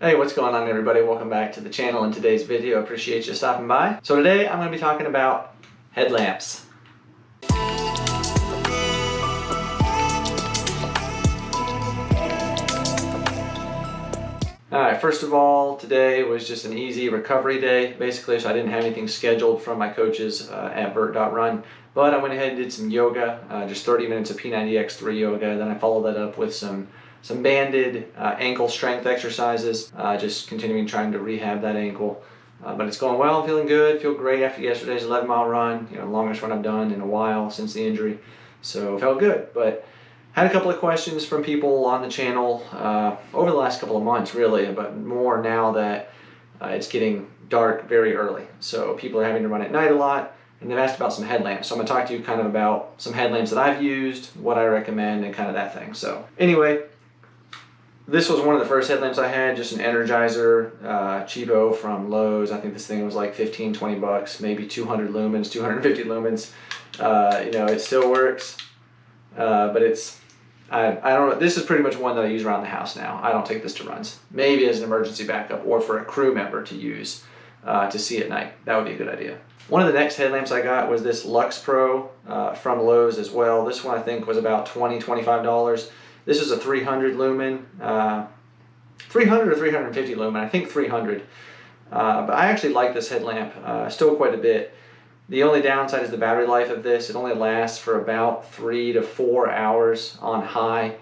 Hey, what's going on everybody? Welcome back to the channel. In today's video, appreciate you stopping by. So today I'm going to be talking about headlamps. Alright, first of all, today was just an easy recovery day, basically, so I didn't have anything scheduled from my coaches at vert.run, but I went ahead and did some yoga, just 30 minutes of P90X3 yoga, then I followed that up with some banded ankle strength exercises, just continuing trying to rehab that ankle. But it's going well, I'm feeling good, feel great after yesterday's 11-mile run, longest run I've done in a while since the injury, so felt good. But had a couple of questions from people on the channel over the last couple of months, really, but more now that it's getting dark very early. So people are having to run at night a lot, and they've asked about some headlamps. So I'm going to talk to you kind of about some headlamps that I've used, what I recommend, and kind of that thing. So anyway, this was one of the first headlamps I had, just an Energizer cheapo from Lowe's. I think this thing was like 15, 20 bucks, maybe 200 lumens, 250 lumens. It still works, but I don't know. This is pretty much one that I use around the house now. I don't take this to runs. Maybe as an emergency backup or for a crew member to use to see at night. That would be a good idea. One of the next headlamps I got was this Lux Pro from Lowe's as well. This one I think was about $20, $25. This is a 300 lumen, 300 or 350 lumen, I think 300. But I actually like this headlamp still quite a bit. The only downside is the battery life of this. It only lasts for about 3 to 4 hours on high,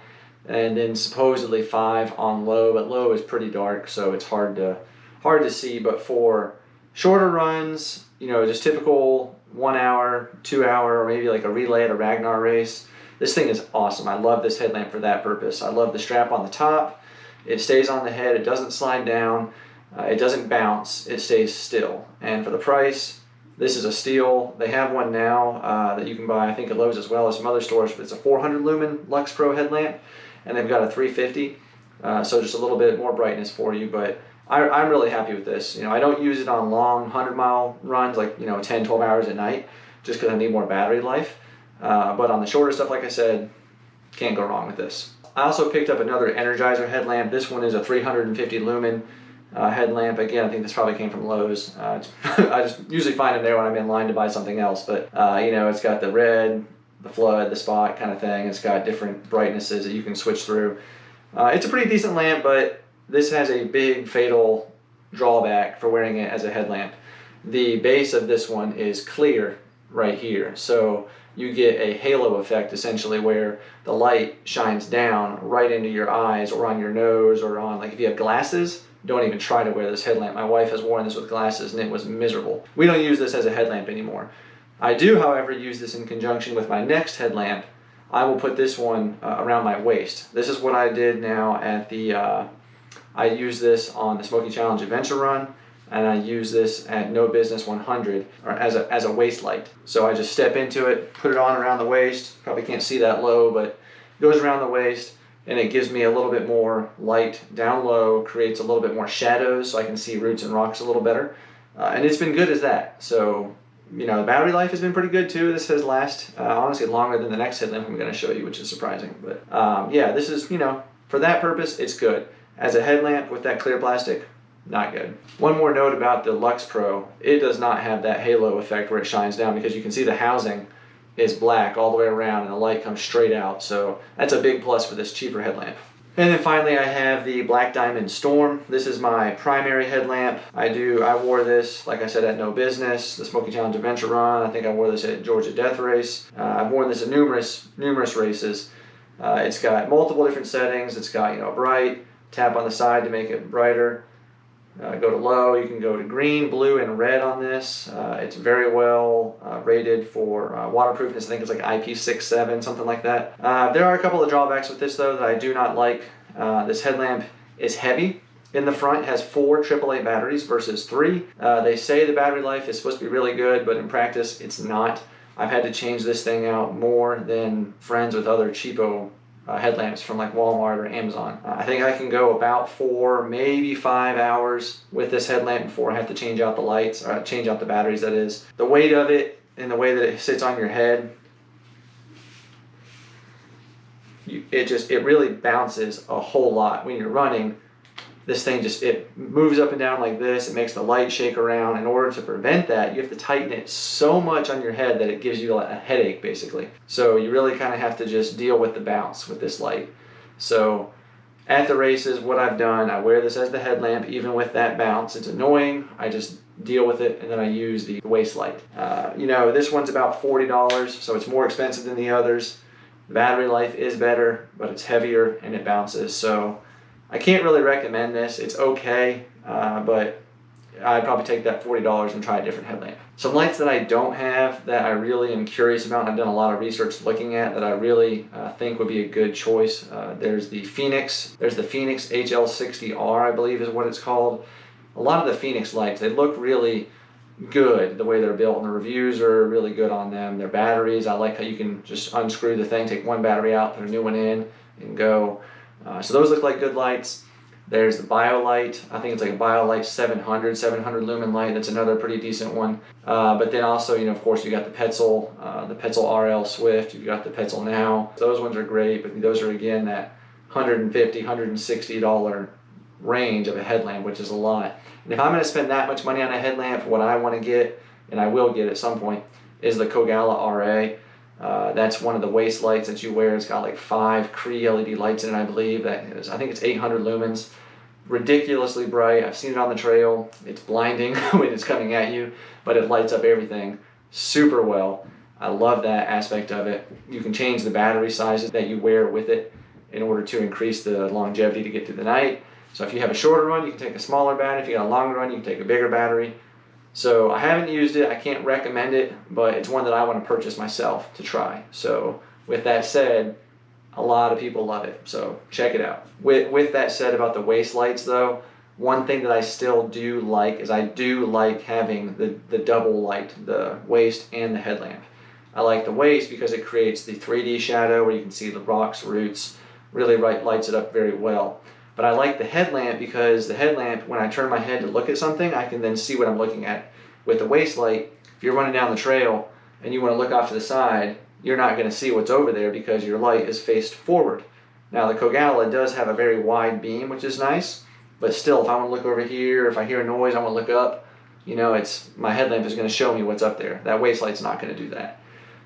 and then supposedly 5 on low, but low is pretty dark, so it's hard to see. But for shorter runs, just typical 1 hour, 2 hour, or maybe like a relay at a Ragnar race, this thing is awesome. I love this headlamp for that purpose. I love the strap on the top. It stays on the head. It doesn't slide down. It doesn't bounce. It stays still. And for the price, this is a steal. They have one now that you can buy, I think at Lowe's as well as some other stores, but it's a 400 lumen Lux Pro headlamp, and they've got a 350, so just a little bit more brightness for you, but I'm really happy with this. I don't use it on long 100-mile runs, like 10, 12 hours at night, just because I need more battery life, but on the shorter stuff, like I said, can't go wrong with this. I also picked up another Energizer headlamp. This one is a 350 lumen headlamp. Again, I think this probably came from Lowe's. I just usually find them there when I'm in line to buy something else, but it's got the red, the flood, the spot kind of thing. It's got different brightnesses that you can switch through. It's a pretty decent lamp, but this has a big fatal drawback for wearing it as a headlamp. The base of this one is clear right here, so you get a halo effect essentially where the light shines down right into your eyes or on your nose or on, like if you have glasses, don't even try to wear this headlamp. My wife has worn this with glasses and it was miserable. We don't use this as a headlamp anymore. I do, however, use this in conjunction with my next headlamp. I will put this one around my waist. This is what I did now at the, I use this on the Smoky Challenge Adventure Run, and I use this at No Business 100 or as a waist light. So I just step into it, put it on around the waist. Probably can't see that low, but it goes around the waist, and it gives me a little bit more light down low, creates a little bit more shadows so I can see roots and rocks a little better. And it's been good as that. So, the battery life has been pretty good too. This has lasted, honestly, longer than the next headlamp I'm going to show you, which is surprising. But yeah, this is, for that purpose, it's good. As a headlamp with that clear plastic, not good. One more note about the Lux Pro. It does not have that halo effect where it shines down, because you can see the housing is black all the way around and the light comes straight out, so that's a big plus for this cheaper headlamp. And then finally I have the Black Diamond Storm. This is my primary headlamp. I wore this, like I said, at No Business, the Smoky Challenge Adventure Run. I think I wore this at Georgia Death Race. I've worn this at numerous races. It's got multiple different settings. It's got bright, tap on the side to make it brighter. Go to low, you can go to green, blue, and red on this. It's very well rated for waterproofness. I think it's like IP67, something like that. There are a couple of drawbacks with this though that I do not like. This headlamp is heavy. In the front, it has 4 AAA batteries versus 3. They say the battery life is supposed to be really good, but in practice, it's not. I've had to change this thing out more than friends with other cheapo headlamps from like Walmart or Amazon. I think I can go about 4, maybe 5 hours with this headlamp before I have to change out the lights, or change out the batteries, that is. The weight of it and the way that it sits on your head, it really bounces a whole lot. When you're running, this thing it moves up and down like this. It makes the light shake around. In order to prevent that, you have to tighten it so much on your head that it gives you a headache, basically. So you really kind of have to just deal with the bounce with this light. So at the races, what I've done, I wear this as the headlamp, even with that bounce. It's annoying. I just deal with it, and then I use the waist light. You know, this one's about $40, so it's more expensive than the others. The battery life is better, but it's heavier and it bounces. So I can't really recommend this. It's okay, but I'd probably take that $40 and try a different headlamp. Some lights that I don't have that I really am curious about, and I've done a lot of research looking at, that I really think would be a good choice. There's the Phoenix HL60R, I believe is what it's called. A lot of the Phoenix lights, they look really good the way they're built, and the reviews are really good on them. Their batteries, I like how you can just unscrew the thing, take one battery out, put a new one in, and go. So those look like good lights. There's the BioLite. I think it's like a BioLite 700 lumen light. That's another pretty decent one. But then also, you know, of course, you got the Petzl RL Swift. You've got the Petzl Now. Those ones are great, but those are again that $150, $160 range of a headlamp, which is a lot. And if I'm going to spend that much money on a headlamp, what I want to get, and I will get at some point, is the Kogalla RA. That's one of the waist lights that you wear. It's got like 5 Cree LED lights in it, I believe. I think it's 800 lumens. Ridiculously bright. I've seen it on the trail. It's blinding when it's coming at you, but it lights up everything super well. I love that aspect of it. You can change the battery sizes that you wear with it in order to increase the longevity to get through the night. So if you have a shorter run, you can take a smaller battery. If you got a longer run, you can take a bigger battery. So I haven't used it. I can't recommend it, but it's one that I want to purchase myself to try. So with that said, a lot of people love it. So check it out. With that said about the waist lights though, one thing that I still do like is I do like having the double light, the waist and the headlamp. I like the waist because it creates the 3D shadow where you can see the rocks, roots, really lights it up very well. But I like the headlamp because the headlamp, when I turn my head to look at something, I can then see what I'm looking at. With the waist light, if you're running down the trail and you want to look off to the side, you're not going to see what's over there because your light is faced forward. Now the Kogalla does have a very wide beam, which is nice, but still, if I want to look over here, if I hear a noise, I want to look up, you know, my headlamp is going to show me what's up there. That waist light's not going to do that.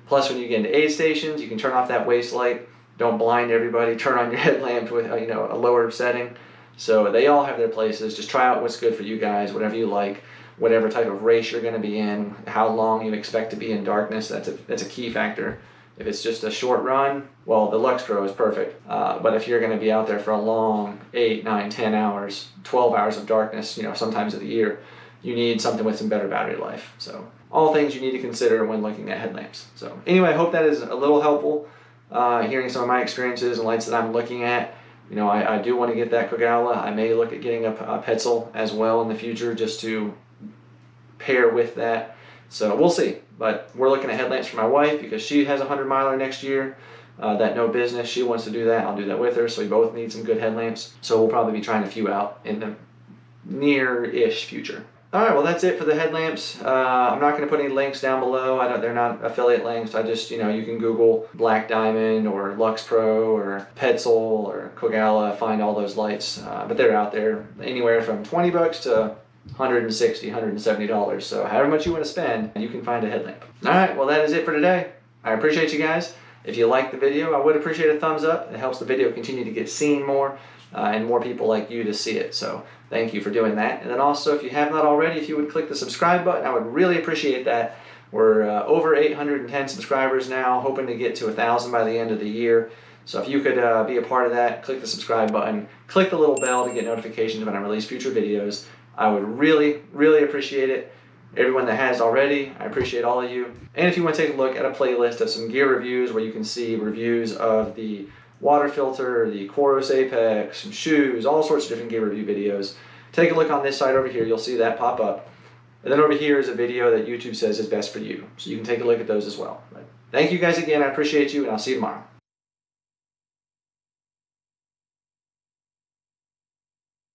Plus, when you get into aid stations, you can turn off that waist light. Don't blind everybody. Turn on your headlamp with a lower setting. So they all have their places. Just try out what's good for you guys, whatever you like, whatever type of race you're going to be in, how long you expect to be in darkness. That's a key factor. If it's just a short run, well, the Lux Pro is perfect. But if you're going to be out there for a long 8, 9, 10 hours, 12 hours of darkness, sometimes of the year, you need something with some better battery life. So all things you need to consider when looking at headlamps. So anyway, I hope that is a little helpful. Hearing some of my experiences and lights that I'm looking at. I do want to get that Kogalla. I may look at getting a Petzl as well in the future just to pair with that. So we'll see. But we're looking at headlamps for my wife because she has a 100-miler next year. That no business. She wants to do that. I'll do that with her. So we both need some good headlamps. So we'll probably be trying a few out in the near-ish future. Alright, well that's it for the headlamps. I'm not going to put any links down below. They're not affiliate links. I just, you can Google Black Diamond or Lux Pro or Petzl or Kogalla, find all those lights. But they're out there anywhere from $20 to $160, $170. So however much you want to spend, you can find a headlamp. Alright, well that is it for today. I appreciate you guys. If you liked the video, I would appreciate a thumbs up. It helps the video continue to get seen more. And more people like you to see it. So thank you for doing that. And then also, if you have not already, if you would click the subscribe button, I would really appreciate that. We're over 810 subscribers now, hoping to get to 1,000 by the end of the year. So if you could be a part of that, click the subscribe button, click the little bell to get notifications when I release future videos. I would really, really appreciate it. Everyone that has already, I appreciate all of you. And if you want to take a look at a playlist of some gear reviews where you can see reviews of the water filter, the Quaros Apex, some shoes, all sorts of different gear review videos. Take a look on this side over here, you'll see that pop up. And then over here is a video that YouTube says is best for you. So you can take a look at those as well. But thank you guys again, I appreciate you, and I'll see you tomorrow.